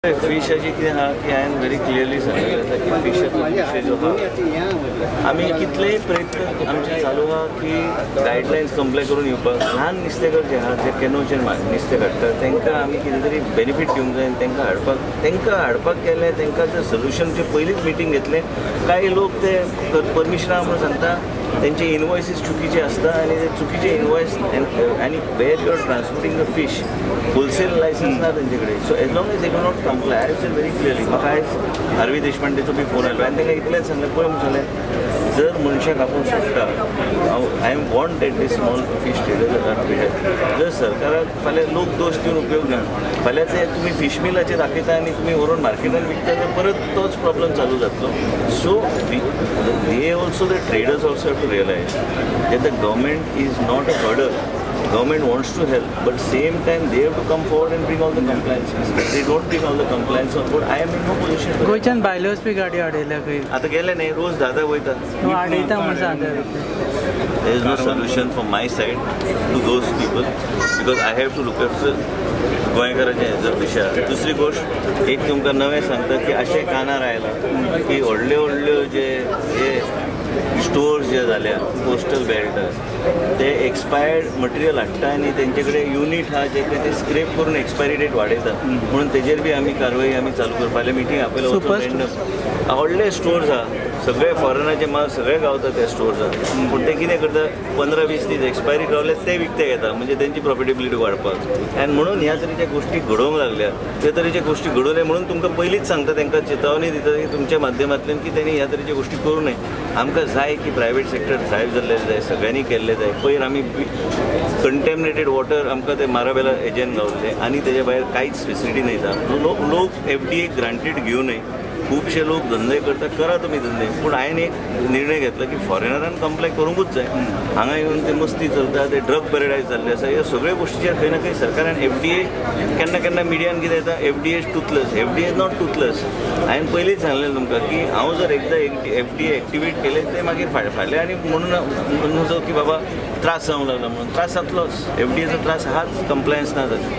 फिशाची कितें आहा की हांवें वेरी क्लियरली सांगलेलें आसा की फिशाचो विशय जो आहा आमी कितलेय प्रयत्न आमचे चालू आहा की गायडलायन्स कंप्लाय करून येवपाक ल्हान नुस्तेकार जे आहा जे केनोचेर नुस्तें काडटात तांकां आमी कितें तरी बेनिफीट दिवंक जाय तांकां हाडपाक गेले तांकां जर सोल्युशनचे पयलींच मिटींग घेतलें कांय लोक ते परमिशना म्हणून सांगता त्यांचे इनवॉयसीस चुकीचे आसता आनी ते चुकीचे इनवॉयस आनी where you are transporting the fish wholesale licence ना तेंचे कडेन so as long as they do not comply I said very clearly म्हाका आयज आरवी देशपांडेचो बी फोन आयलो आनी तांकां इतलेंच सांगलें पळय म्हणून सांगलें जर मनशाक आपूण सोडटा I want that the small fish traders are traded जर सरकाराक फाल्यां लोक दोश दिवन उपयोग ना फाल्यां ते तुमी फीश मिलाचेर दाखयता आनी तुमी व्हरून मार्केटान विकता तर परत तोच प्रॉब्लेम चालू जातलो so they also the traders also have to realize that the government is not a hurdle. Government wants to help, but same time they have to come forward and bring all the compliances. If they don't bring all the compliance on board, I am in no position. गोयच्यान भायलोच बी गाडी हाडयल्या खंय आता गेले नाही रोज दादा वयतात हाडयता म्हणून सांगता there is no solution from my side to those people because I have to look after गोंयकारांचे जर विशय दुसरी गोष्ट एक तुमकां नवें सांगता की अशें कानार आयलां की व्हडल्यो व्हडल्यो जे स्टोर्स जे जाल्या कोस्टल बेल्टार ते एक्सपायर्ड मटेरियल हाडटा आनी तेंचे कडेन युनीट आहा जे ते स्क्रेप करून एक्सपायरी डेट वाडयता म्हणून तेजेर बी आमी कारवाई आमी चालू करपा फाल्यां मिटींग आपयलो व्हडले स्टोर्स आहा सगळे फॉरेनाचे माल सगळे गावता त्या स्टोर्सात पूण ते कितें करता 15-20 दीस एक्सपायरी रावले ते विकते घेता म्हणजे त्यांची प्रॉफिटेबिलिटी वाडपाक आनी म्हणून ह्या तरेच्या गोष्टी घडोवंक लागल्या त्या तरेच्या गोष्टी घडोवले म्हणून तुमकां पयलींच सांगता तांकां चेतावणी दिता की तुमच्या माध्यमांतल्यान की तेणी ह्या तरेच्या गोष्टी करूं नये आमकां जाय की प्रायवेट सेक्टर ड्रायव्ह जाल्ले जाय सगळ्यांनी केल्ले जाय पयर आमी कंटेमिनेटेड वॉटर आमकां ते माराबेला एजन गावल्ले आनी तेजे भायर कांयच फेसिलिटी न्हयता लोक FDA ग्रांटेड घेवं नये खूबशे लोक धंदे करता करा तुमी धंदे पूण हांवें एक निर्णय घेतला की फॉरेनरान कंप्लाय करूंकूच जाय हांगा येवन ते मस्ती चलता ते ड्रग पॅराडायज जाल्ले आसा ह्या सगळ्या गोश्टीचेर खंय ना खंय सरकारान FDA केन्ना केन्ना मिडियान कितें येता FDA is toothless FDA is not toothless हांवें पयलींच सांगलें तुमकां की हांव जर एकदां FDA एक्टिवेट केलें ते मागीर फाल्यां आनी म्हणून नजो की बाबा त्रास जावंक लागला म्हणून त्रास जातलोच FDAचो त्रास आहाच कंप्लायन्स ना जाता